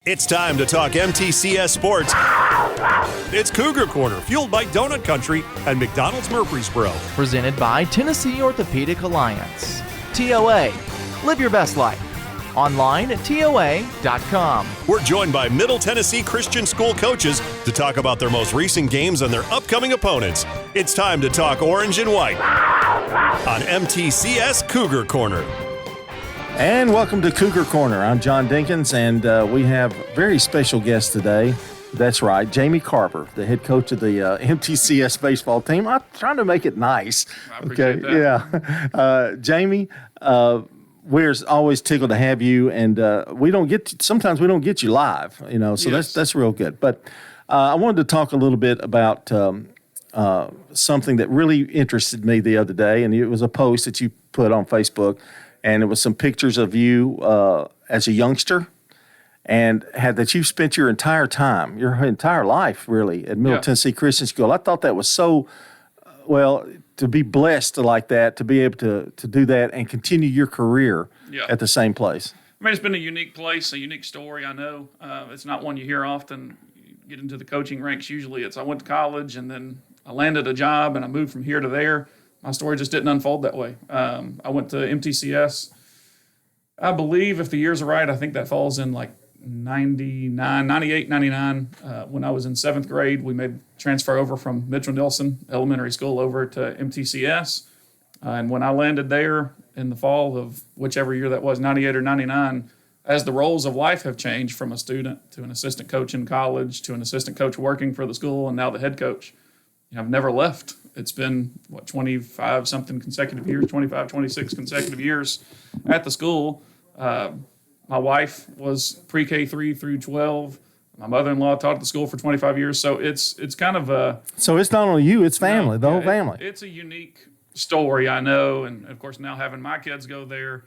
It's time to talk MTCS sports. It's Cougar Corner, fueled by Donut Country and McDonald's Murfreesboro. Presented by Tennessee Orthopedic Alliance. TOA. Live your best life. Online at TOA.com. We're joined by Middle Tennessee Christian School coaches to talk about their most recent games and their upcoming opponents. It's time to talk orange and white on MTCS Cougar Corner. And welcome to Cougar Corner. I'm John Dinkins, and we have a very special guest today. That's right, Jamie Carver, the head coach of the MTCS baseball team. I'm trying to make it nice. I appreciate that. Yeah. Jamie, we're always tickled to have you, and sometimes we don't get you live, so Yes. that's real good. But I wanted to talk a little bit about something that really interested me the other day, and it was a post that you put on Facebook. And it was some pictures of you as a youngster, and that you've spent your entire life, really, at Middle Tennessee Christian School. I thought that was so, to be blessed like that, to be able to do that and continue your career at the same place. I mean, it's been a unique place, a unique story, I know. It's not one you hear often. You get into the coaching ranks, usually I went to college, and then I landed a job, and I moved from here to there. My story just didn't unfold that way. I went to MTCS. I believe, if the years are right, I think that falls in like 98, 99. When I was in 7th grade, we made transfer over from Mitchell Nelson Elementary School over to MTCS. And when I landed there in the fall of whichever year that was, 98 or 99, as the roles of life have changed from a student to an assistant coach in college to an assistant coach working for the school and now the head coach, I've never left. It's been, 25-something consecutive years, 25, 26 consecutive years at the school. My wife was pre-K 3 through 12. My mother-in-law taught at the school for 25 years. So it's kind of a... So it's not only you, it's family, the whole family. It's a unique story, I know. And, of course, now having my kids go there,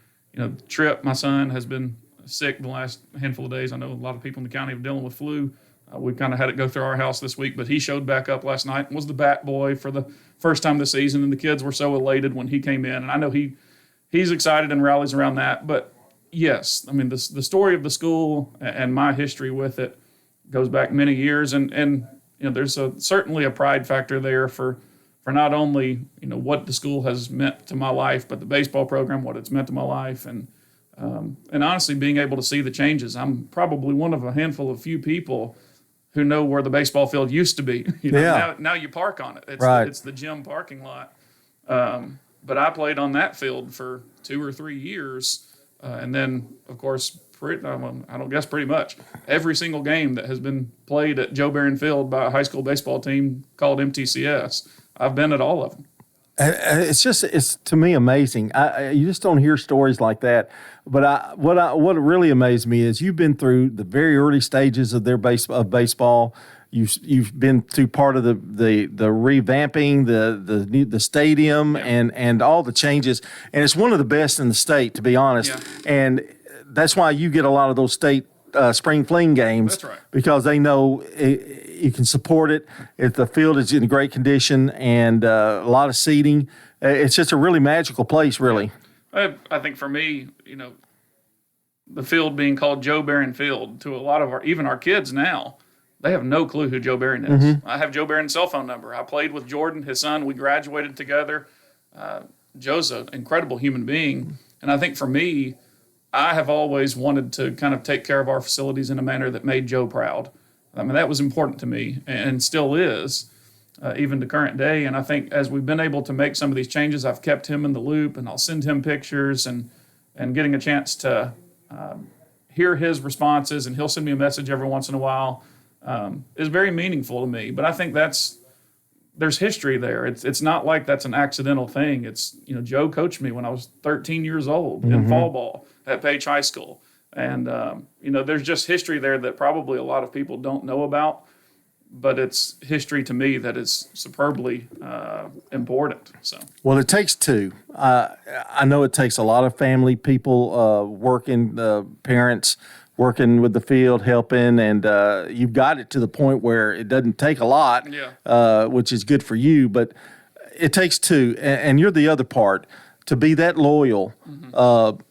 Tripp, my son, has been sick the last handful of days. I know a lot of people in the county are dealing with flu. We kind of had it go through our house this week, but he showed back up last night and was the bat boy for the first time this season, and the kids were so elated when he came in. And I know he's excited and rallies around that. But, yes, I mean, the story of the school and my history with it goes back many years. And there's certainly a pride factor there for not only, what the school has meant to my life, but the baseball program, what it's meant to my life. And honestly, being able to see the changes. I'm probably one of a handful of few people who know where the baseball field used to be. Now you park on it. It's the gym parking lot. But I played on that field for 2 or 3 years. And then, of course, pretty much every single game that has been played at Joe Barron Field by a high school baseball team called MTCS, I've been at all of them. It's to me amazing. You just don't hear stories like that. But what really amazed me is you've been through the very early stages of baseball. You've been through part of the revamping, the stadium, and all the changes. And it's one of the best in the state, to be honest. Yeah. And that's why you get a lot of those state spring fling games. That's right. Because they know you can support it. If the field is in great condition and a lot of seating, it's just a really magical place, really. I think for me, the field being called Joe Barron Field, to a lot of even our kids now, they have no clue who Joe Barron is. Mm-hmm. I have Joe Barron's cell phone number. I played with Jordan, his son. We graduated together. Joe's an incredible human being. And I think for me, I have always wanted to kind of take care of our facilities in a manner that made Joe proud. I mean, that was important to me and still is, even to current day. And I think as we've been able to make some of these changes, I've kept him in the loop, and I'll send him pictures and getting a chance to hear his responses, and he'll send me a message every once in a while, is very meaningful to me. But I think there's history there. It's not like that's an accidental thing. It's, Joe coached me when I was 13 years old in fall ball at Page High School. And, there's just history there that probably a lot of people don't know about, but it's history to me that is superbly important. So, well, it takes two. I know it takes a lot of family people working, parents working with the field, helping, and you've got it to the point where it doesn't take a lot, which is good for you, but it takes two, and you're the other part, to be that loyal.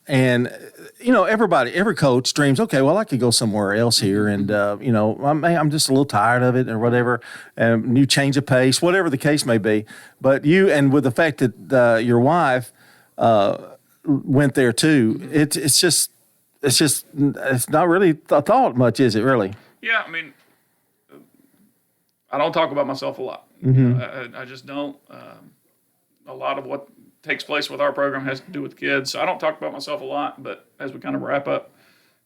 And every coach dreams, okay, well, I could go somewhere else here. And, I'm just a little tired of it or whatever. New change of pace, whatever the case may be. But and with the fact that your wife went there too, it's not really thought much, is it really? Yeah, I mean, I don't talk about myself a lot. I just don't. A lot of what takes place with our program has to do with kids. So I don't talk about myself a lot, but as we kind of wrap up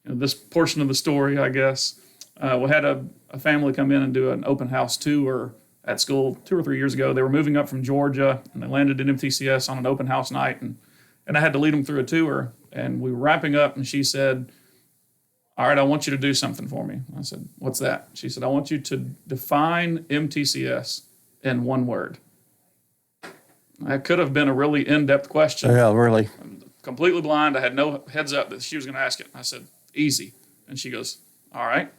this portion of the story, I guess, we had a family come in and do an open house tour at school 2 or 3 years ago. They were moving up from Georgia, and they landed in MTCS on an open house night, and I had to lead them through a tour. And we were wrapping up, and she said, all right, I want you to do something for me. I said, what's that? She said, I want you to define MTCS in one word. That could have been a really in-depth question. Yeah, really. I'm completely blind. I had no heads up that she was going to ask it. I said, easy. And she goes, all right.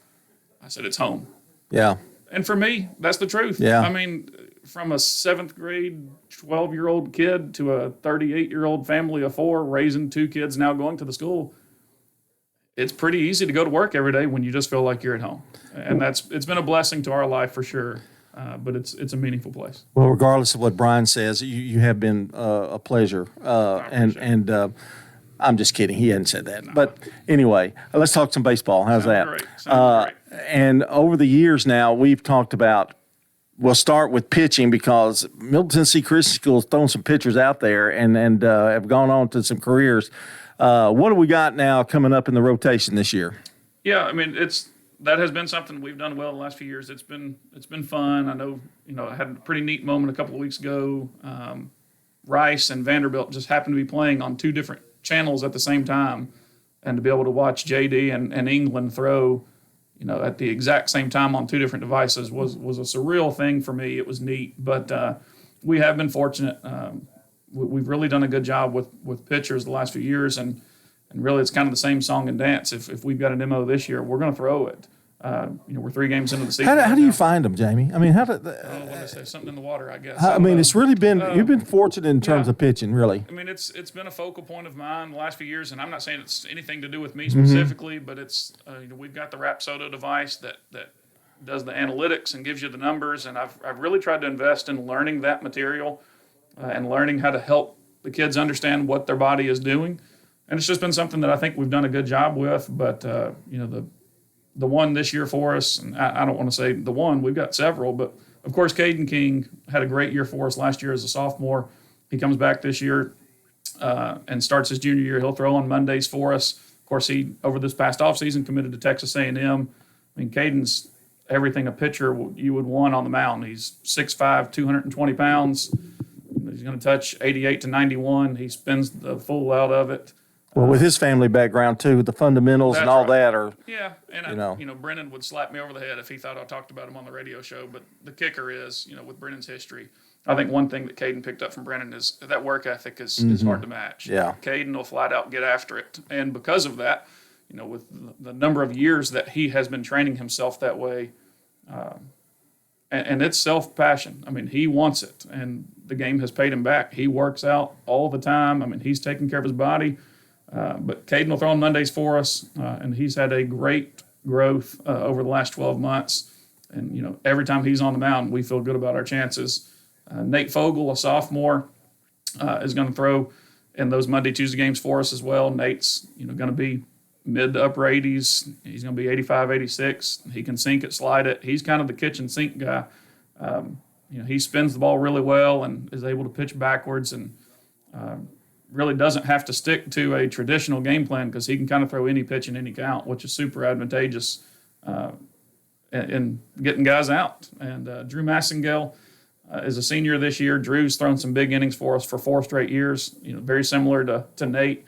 I said, it's home. Yeah. And for me, that's the truth. Yeah. I mean, from a 7th grade, 12-year-old kid to a 38-year-old family of 4 raising 2 kids now going to the school, it's pretty easy to go to work every day when you just feel like you're at home. And it's been a blessing to our life for sure. But it's a meaningful place. Well, regardless of what Brian says, you have been a pleasure. And I'm just kidding. He hadn't said that. No. But anyway, let's talk some baseball. How's that? Great. Sounds great. And over the years now, we've talked about, we'll start with pitching because Middle Tennessee Christian School has thrown some pitchers out there and have gone on to some careers. What do we got now coming up in the rotation this year? Yeah, I mean, that has been something we've done well the last few years. It's been fun. I know, I had a pretty neat moment a couple of weeks ago. Rice and Vanderbilt just happened to be playing on 2 different channels at the same time, and to be able to watch JD and England throw, at the exact same time on 2 different devices was a surreal thing for me. It was neat, but we have been fortunate. We've really done a good job with pitchers the last few years, and really it's kind of the same song and dance. If we've got an MO this year, we're going to throw it. We're 3 games into the season. How do you find them, Jamie? I mean, how do what did I say? Something in the water, I guess. I mean, it's really been you've been fortunate in terms of pitching, really. I mean, it's been a focal point of mine the last few years, and I'm not saying it's anything to do with me specifically, but it's we've got the Rapsodo device that does the analytics and gives you the numbers, and I've really tried to invest in learning that material and learning how to help the kids understand what their body is doing. And it's just been something that I think we've done a good job with. But, the one this year for us, and I don't want to say the one, we've got several, but of course, Caden King had a great year for us last year as a sophomore. He comes back this year and starts his junior year. He'll throw on Mondays for us. Of course, he, over this past offseason, committed to Texas A&M. I mean, Caden's everything a pitcher you would want on the mound. He's 6'5", 220 pounds. He's going to touch 88 to 91. He spins the full out of it. Well, with his family background too, the fundamentals and all that are. Yeah, and Brennan would slap me over the head if he thought I talked about him on the radio show. But the kicker is, with Brennan's history, I think one thing that Caden picked up from Brennan is that work ethic is hard to match. Yeah, Caden will flat out get after it, and because of that, with the number of years that he has been training himself that way, and it's self-passion. I mean, he wants it, and the game has paid him back. He works out all the time. I mean, he's taking care of his body. But Caden will throw on Mondays for us, and he's had a great growth over the last 12 months. And, every time he's on the mound, we feel good about our chances. Nate Fogle, a sophomore, is going to throw in those Monday, Tuesday games for us as well. Nate's, going to be mid to upper 80s. He's going to be 85, 86. He can sink it, slide it. He's kind of the kitchen sink guy. He spins the ball really well and is able to pitch backwards and really doesn't have to stick to a traditional game plan because he can kind of throw any pitch in any count, which is super advantageous in getting guys out. And Drew Massengale is a senior this year. Drew's thrown some big innings for us for 4 straight years, very similar to Nate.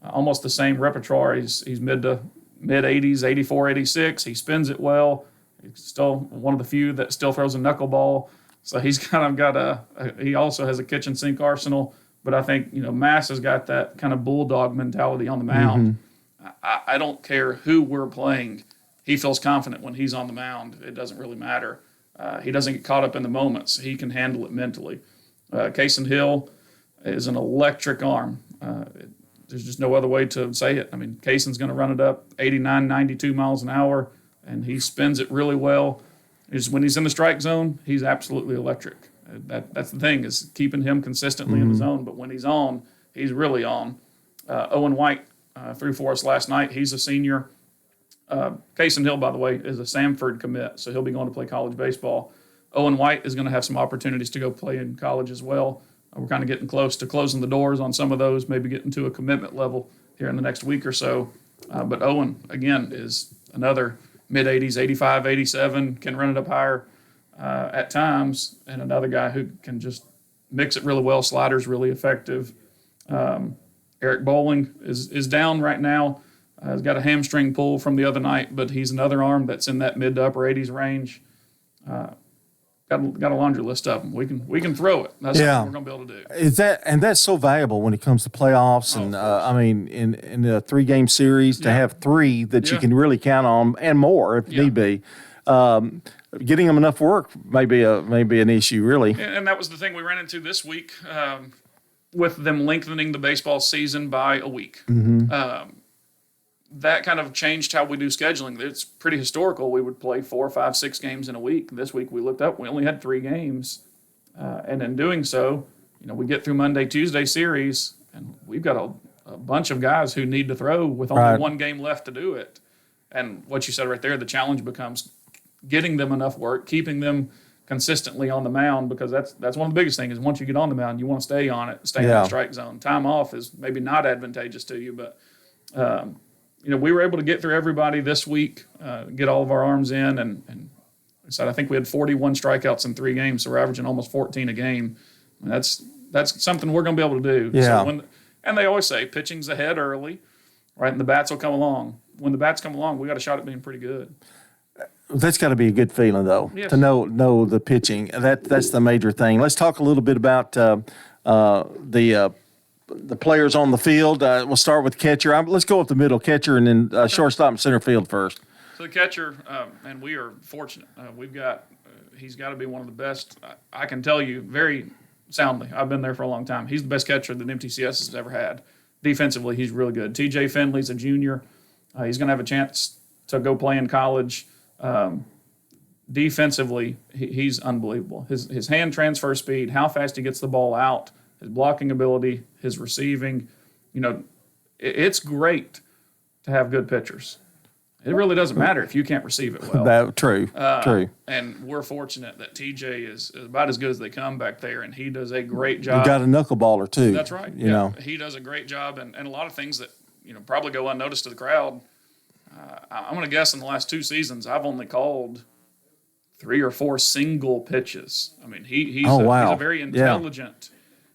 Almost the same repertoire. He's mid-80s, 84, 86. He spins it well. He's still one of the few that still throws a knuckleball. So he's kind of got he also has a kitchen sink arsenal. But I think, Mass has got that kind of bulldog mentality on the mound. I don't care who we're playing. He feels confident when he's on the mound. It doesn't really matter. He doesn't get caught up in the moments. He can handle it mentally. Kaysen Hill is an electric arm. there's just no other way to say it. I mean, Kaysen's going to run it up 89, 92 miles an hour, and he spins it really well. When he's in the strike zone, he's absolutely electric. That's the thing, is keeping him consistently in the zone. But when he's on, he's really on. Owen White threw for us last night. He's a senior. Kaysen Hill, by the way, is a Samford commit, so he'll be going to play college baseball. Owen White is going to have some opportunities to go play in college as well. We're kind of getting close to closing the doors on some of those, maybe getting to a commitment level here in the next week or so. But Owen, again, is another mid-80s, 85, 87, can run it up higher at times, and another guy who can just mix it really well. Slider's really effective. Eric Bowling is down right now. He's got a hamstring pull from the other night, but he's another arm that's in that mid to upper 80s range. Got a laundry list of them. We can throw it. That's what we're going to be able to do. That's so valuable when it comes to playoffs, and I mean, in a 3-game series to have 3 that you can really count on and more if need be. Getting them enough work may be an issue, really. And that was the thing we ran into this week with them lengthening the baseball season by a week. That kind of changed how we do scheduling. It's pretty historical. We would play 4, 5, 6 games in a week. This week we looked up, we only had 3 games. And in doing so, we get through Monday, Tuesday series, and we've got a bunch of guys who need to throw with only 1 game left to do it. And what you said right there, the challenge becomes getting them enough work, keeping them consistently on the mound, because that's one of the biggest things is once you get on the mound, you want to stay on it, stay in the strike zone. Time off is maybe not advantageous to you, but we were able to get through everybody this week, get all of our arms in, and so I think we had 41 strikeouts in 3 games, so we're averaging almost 14 a game. And that's something we're going to be able to do. Yeah. So and they always say pitching's ahead early, right, and the bats will come along. When the bats come along, we got a shot at being pretty good. That's got to be a good feeling, though, to know the pitching. That's the major thing. Let's talk a little bit about the players on the field. We'll start with catcher. Let's go up the middle, catcher, and then shortstop and center field first. So the catcher, and we are fortunate. We've got he's got to be one of the best. I can tell you very soundly. I've been there for a long time. He's the best catcher that MTCS has ever had. Defensively, he's really good. TJ Finley's a junior. He's going to have a chance to go play in college. Defensively, he's unbelievable. His hand transfer speed, how fast he gets the ball out, his blocking ability, his receiving. It's great to have good pitchers. It really doesn't matter if you can't receive it well. True. And we're fortunate that TJ is about as good as they come back there, and he does a great job. You got a knuckleballer, too. That's right. You know. He does a great job, and a lot of things that probably go unnoticed to the crowd. I'm going to guess in the last 2 seasons, I've only called 3 or 4 single pitches. I mean, he's a very intelligent.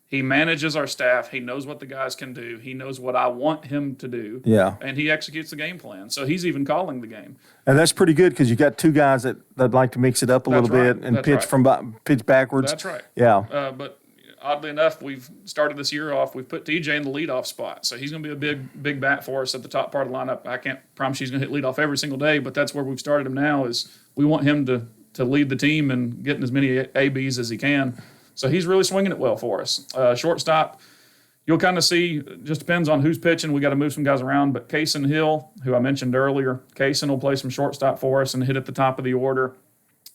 He manages our staff. He knows what the guys can do. He knows what I want him to do. Yeah. And he executes the game plan. So he's even calling the game. And that's pretty good because you got 2 guys that like to mix it up a little bit and pitch backwards. That's right. Yeah. But oddly enough, we've started this year off. We've put TJ in the leadoff spot. So he's going to be a big bat for us at the top part of the lineup. I can't promise he's going to hit leadoff every single day, but that's where we've started him now is we want him to lead the team and getting as many ABs as he can. So he's really swinging it well for us. Shortstop, you'll kind of see, just depends on who's pitching. We got to move some guys around. But Kaysen Hill, who I mentioned earlier, Kaysen will play some shortstop for us and hit at the top of the order.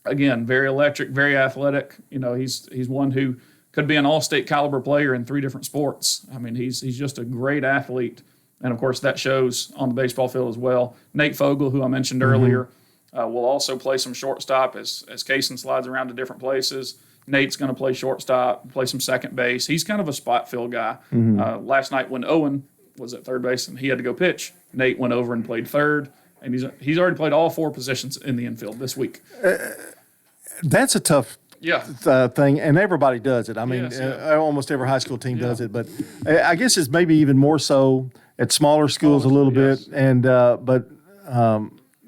Again, very electric, very athletic. He's one who could be an all-state caliber player in 3 different sports. I mean, he's just a great athlete. And, of course, that shows on the baseball field as well. Nate Fogel, who I mentioned earlier, will also play some shortstop as Kaysen slides around to different places. Nate's going to play shortstop, play some second base. He's kind of a spot field guy. Last night when Owen was at third base and he had to go pitch, Nate went over and played third, and he's already played all 4 positions in the infield this week. That's a tough thing, and everybody does it. I mean, almost every high school team does it, but I guess it's maybe even more so at smaller schools a little bit. And but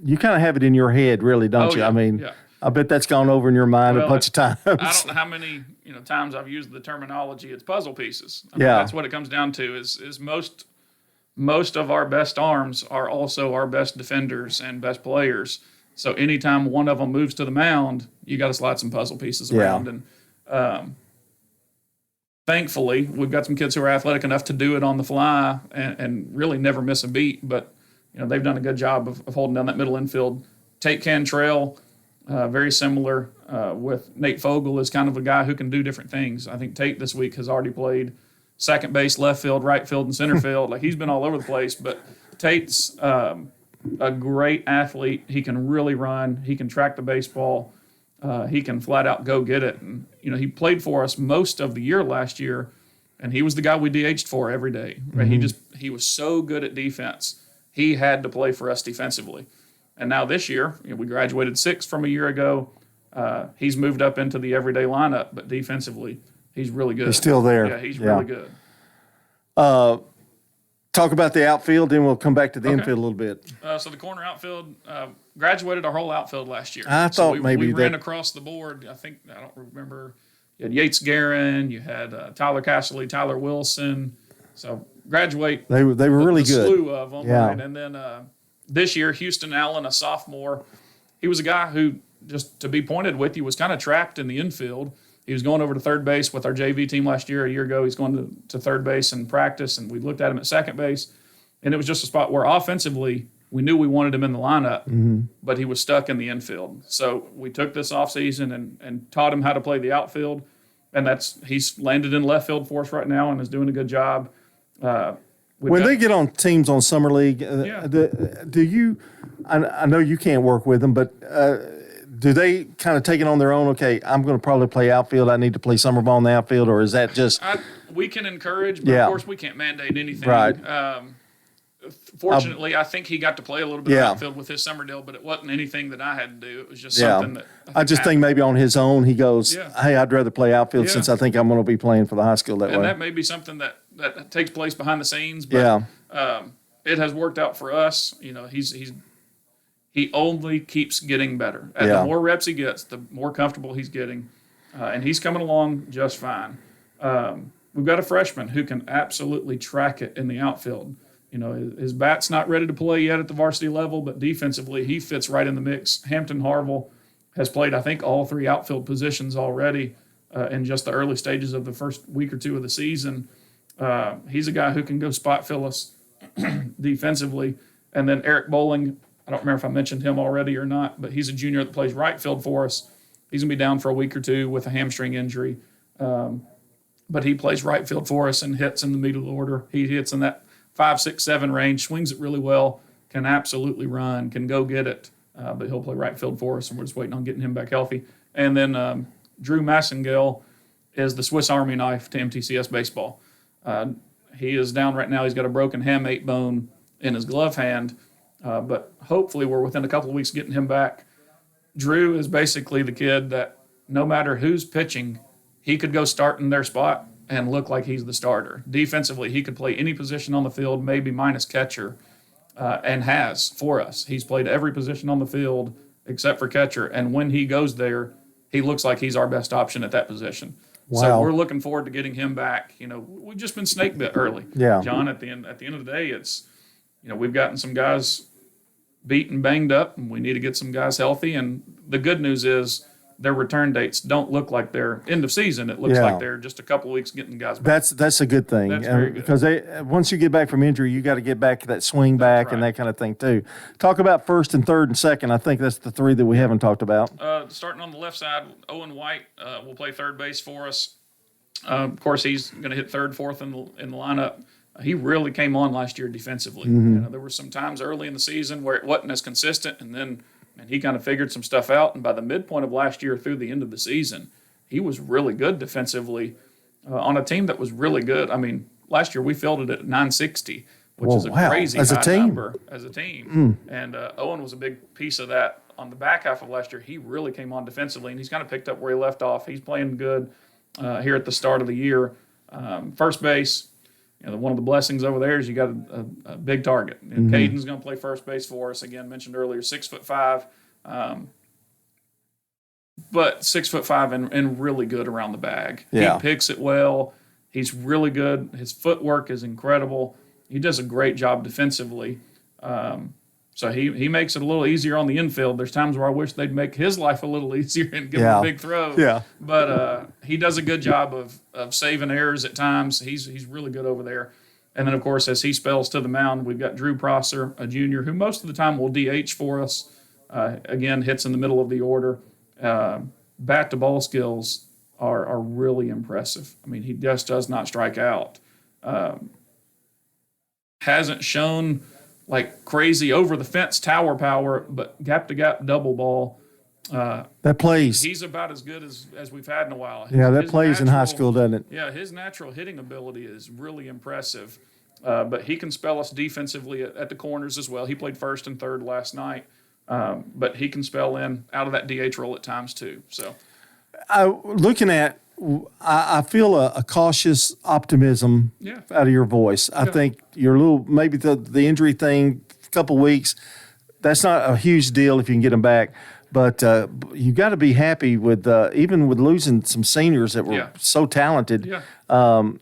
you kind of have it in your head, really, don't you? I mean. I bet that's gone over in your mind a bunch of times. I don't know how many times I've used the terminology. It's puzzle pieces. I mean, that's what it comes down to. Is most of our best arms are also our best defenders and best players. So anytime one of them moves to the mound, you got to slide some puzzle pieces around. And thankfully, we've got some kids who are athletic enough to do it on the fly and really never miss a beat. But they've done a good job of holding down that middle infield. Tate Cantrell, very similar with Nate Fogel, is kind of a guy who can do different things. I think Tate this week has already played second base, left field, right field, and center field. Like, he's been all over the place. But Tate's a great athlete. He can really run. He can track the baseball. He can flat out go get it. And, he played for us most of the year last year, and he was the guy we DH'd for every day. Right? Mm-hmm. He was so good at defense. He had to play for us defensively. And now this year, we graduated 6 from a year ago. He's moved up into the everyday lineup, but defensively, he's really good. He's still there. Yeah, he's really good. Talk about the outfield, then we'll come back to the infield a little bit. So the corner outfield, graduated our whole outfield last year. I thought maybe we ran across the board. I don't remember. You had Yates Guerin, you had Tyler Casserly, Tyler Wilson. So graduate. They were really good. A slew of them. Yeah. Right? And then this year, Houston Allen, a sophomore, he was a guy who, just to be pointed with, he was kind of trapped in the infield. He was going over to third base with our JV team last year. A year ago, he's going to third base in practice, and we looked at him at second base. And it was just a spot where offensively we knew we wanted him in the lineup, but he was stuck in the infield. So we took this offseason and taught him how to play the outfield, and he's landed in left field for us right now and is doing a good job. When they get on teams on Summer League, do you – I know you can't work with them, but do they kind of take it on their own? Okay, I'm going to probably play outfield. I need to play summer ball in the outfield, or is that just we can encourage, but of course we can't mandate anything. Right. Fortunately, I think he got to play a little bit of outfield with his summer deal, but it wasn't anything that I had to do. It was just something that I just think maybe on his own he goes, hey, I'd rather play outfield since I think I'm going to be playing for the high school that way. And that may be something that takes place behind the scenes, but it has worked out for us. He only keeps getting better. And the more reps he gets, the more comfortable he's getting, and he's coming along just fine. We've got a freshman who can absolutely track it in the outfield. His bat's not ready to play yet at the varsity level, but defensively he fits right in the mix. Hampton Harville has played, I think, all 3 outfield positions already in just the early stages of the first week or 2 of the season. He's a guy who can go spot fill us defensively. And then Eric Bowling, I don't remember if I mentioned him already or not, but he's a junior that plays right field for us. He's going to be down for a week or 2 with a hamstring injury. But he plays right field for us and hits in the middle of the order. He hits in that 5, 6, 7 range, swings it really well, can absolutely run, can go get it. But he'll play right field for us, and we're just waiting on getting him back healthy. And then Drew Massengale is the Swiss Army knife to MTCS baseball. He is down right now. He's got a broken hamate bone in his glove hand. But hopefully we're within a couple of weeks of getting him back. Drew is basically the kid that no matter who's pitching, he could go start in their spot and look like he's the starter. Defensively, he could play any position on the field, maybe minus catcher, and has for us. He's played every position on the field except for catcher, and when he goes there, he looks like he's our best option at that position. Wow. So we're looking forward to getting him back. We've just been snake bit early. Yeah. John, at the end of the day, it's we've gotten some guys beat and banged up, and we need to get some guys healthy. And the good news is their return dates don't look like they're end of season. It looks like they're just a couple of weeks getting guys back. That's a good thing. That's very good. Because once you get back from injury, you got to get back to that swing back and that kind of thing too. Talk about first and third and second. I think that's the 3 that we haven't talked about. Starting on the left side, Owen White will play third base for us. Of course, he's going to hit third, fourth in the lineup. He really came on last year defensively. There were some times early in the season where it wasn't as consistent, and then he kind of figured some stuff out. And by the midpoint of last year through the end of the season, he was really good defensively on a team that was really good. I mean, last year we fielded it at 960, which is a crazy high number as a team. And Owen was a big piece of that. On the back half of last year, he really came on defensively, and he's kind of picked up where he left off. He's playing good here at the start of the year. First base, one of the blessings over there is you got a big target. And Caden's going to play first base for us. Again, mentioned earlier, 6'5", but 6'5" and really good around the bag. Yeah. He picks it well. He's really good. His footwork is incredible. He does a great job defensively. So he makes it a little easier on the infield. There's times where I wish they'd make his life a little easier and give him a big throw. Yeah. But he does a good job of saving errors at times. He's really good over there. And then, of course, as he spells to the mound, we've got Drew Prosser, a junior, who most of the time will DH for us. Again, hits in the middle of the order. Bat-to-ball skills are really impressive. I mean, he just does not strike out. Hasn't shown like crazy over-the-fence tower power, but gap-to-gap double ball. That plays. He's about as good as we've had in a while. That plays in high school, doesn't it? Yeah, his natural hitting ability is really impressive. But he can spell us defensively at the corners as well. He played first and third last night. But he can spell in out of that DH role at times too. So, looking at, I feel a cautious optimism out of your voice. I think you're a little, maybe the injury thing, a couple weeks, that's not a huge deal if you can get them back. But you got to be happy with even with losing some seniors that were so talented. Yeah. How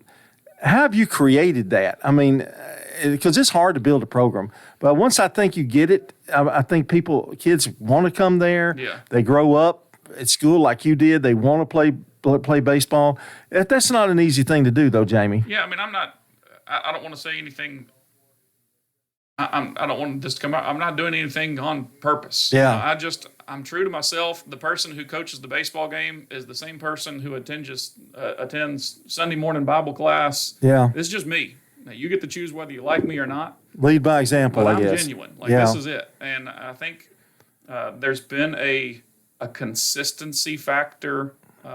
have you created that? I mean, because it's hard to build a program. But once I think you get it, I think kids want to come there. Yeah. They grow up at school like you did. They want to play baseball. That's not an easy thing to do, though, Jamie. Yeah, I mean, I don't want to say anything. I don't want this to come out. I'm not doing anything on purpose. Yeah. I'm true to myself. The person who coaches the baseball game is the same person who attends Sunday morning Bible class. Yeah. It's just me. Now, you get to choose whether you like me or not. Lead by example, but I guess. I'm genuine. This is it. And I think there's been a consistency factor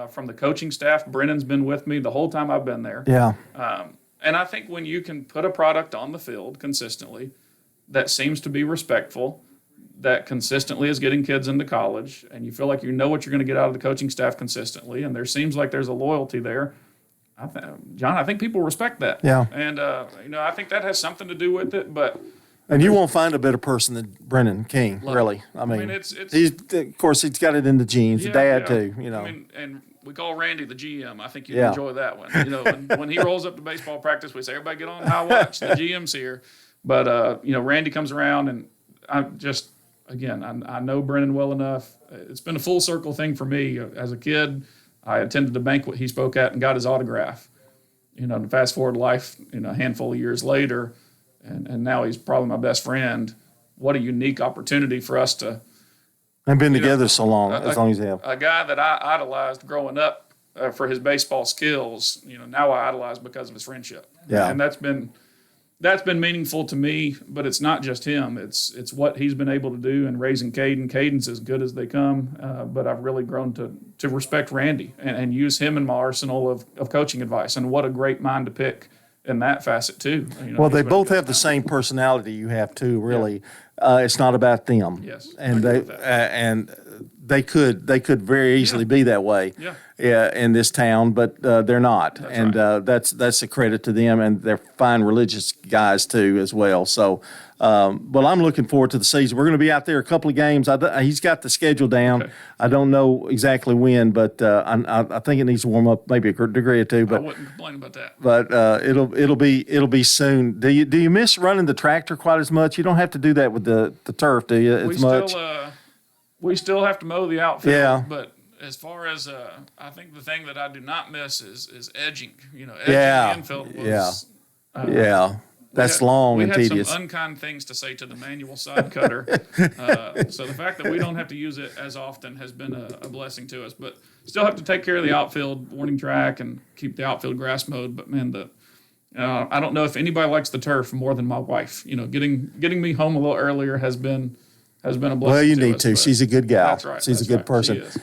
from the coaching staff. Brennan's been with me the whole time I've been there. Yeah. And I think when you can put a product on the field consistently that seems to be respectful, that consistently is getting kids into college, and you feel like you know what you're going to get out of the coaching staff consistently, and there seems like there's a loyalty there, John, I think people respect that. Yeah. And, I think that has something to do with it, but – and you won't find a better person than Brennan King, really. I mean it's of course, he's got it in the genes. Yeah, Dad, yeah. too, I mean, and we call Randy the GM. I think you'd enjoy that one. When he rolls up to baseball practice, we say, everybody get on high watch. The GM's here. But, Randy comes around, and I'm just, again, I know Brennan well enough. It's been a full circle thing for me. As a kid, I attended the banquet he spoke at and got his autograph. To fast forward life, a handful of years later, and now he's probably my best friend. What a unique opportunity for us to. And been together so long, as long as you have. A guy that I idolized growing up for his baseball skills, now I idolize because of his friendship. Yeah. And that's been meaningful to me, but it's not just him. It's what he's been able to do in raising Caden. Caden's as good as they come, but I've really grown to respect Randy and use him in my arsenal of coaching advice. And what a great mind to pick in that facet too. Well, they both have the same personality you have too. Really, it's not about them. Yes, and they could very easily be that way. Yeah. In this town, but they're not, That's right. That's a credit to them, and they're fine religious guys too as well. So, well, I'm looking forward to the season. We're going to be out there a couple of games. He's got the schedule down. Okay. I don't know exactly when, but I think it needs to warm up maybe a degree or two. I But wouldn't complain about that. but it'll be soon. Do you miss running the tractor quite as much? You don't have to do that with the turf, do you? As much. We still have to mow the outfield. Yeah. But as far as I think the thing that I do not miss is edging. Edging Yeah. the infield was. Yeah, that's long and we had tedious. some unkind things to say to the manual side cutter. So the fact that we don't have to use it as often has been a blessing to us. But still have to take care of the outfield warning track and keep the outfield grass mowed. But man, I don't know if anybody likes the turf more than my wife. Getting me home a little earlier has been a blessing. Well, you to need us, to. but She's a good gal. That's right. She's a good person. She is.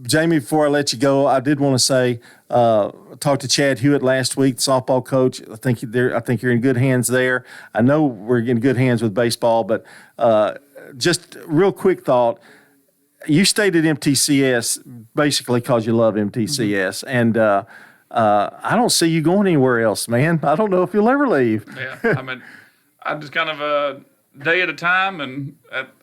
Jamie, before I let you go, I did want to say, I talked to Chad Hewitt last week, softball coach. I think you're in good hands there. I know we're in good hands with baseball, but just real quick thought. You stayed at MTCS basically because you love MTCS, and I don't see you going anywhere else, man. I don't know if you'll ever leave. Yeah, I mean, I just kind of day at a time, and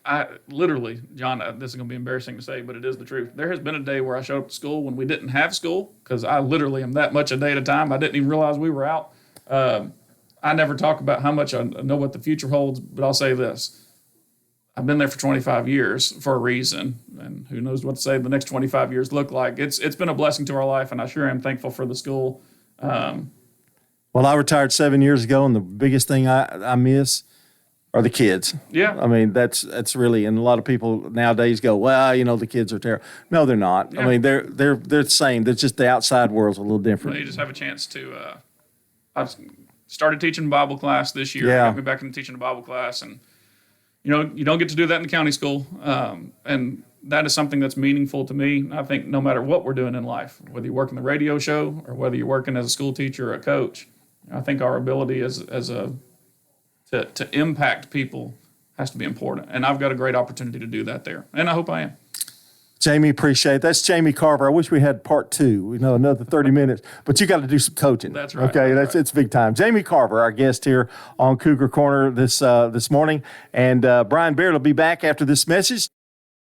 I literally, John, this is going to be embarrassing to say, but it is the truth. There has been a day where I showed up to school when we didn't have school, because I literally am that much a day at a time. I didn't even realize we were out. I never talk about how much I know what the future holds, but I'll say this. I've been there for 25 years for a reason, and who knows what to say the next 25 years look like. It's been a blessing to our life, and I sure am thankful for the school. Well, I retired 7 years ago, and the biggest thing I miss are the kids. Yeah. I mean, that's really, and a lot of people nowadays go, well, the kids are terrible. No, they're not. Yeah. I mean, they're the same. They're just the outside world's a little different. You just have a chance to. I've started teaching Bible class this year. Yeah. Got me back into teaching a Bible class, and you don't get to do that in the county school, and that is something that's meaningful to me. I think no matter what we're doing in life, whether you work in the radio show or whether you're working as a school teacher or a coach, I think our ability to impact people has to be important, and I've got a great opportunity to do that there, and I hope I am. Jamie, appreciate it. That's Jamie Carver. I wish we had part two, another 30 minutes, but you got to do some coaching. That's right. Okay, That's right. It's big time. Jamie Carver, our guest here on Cougar Corner this morning, and Brian Baird will be back after this message.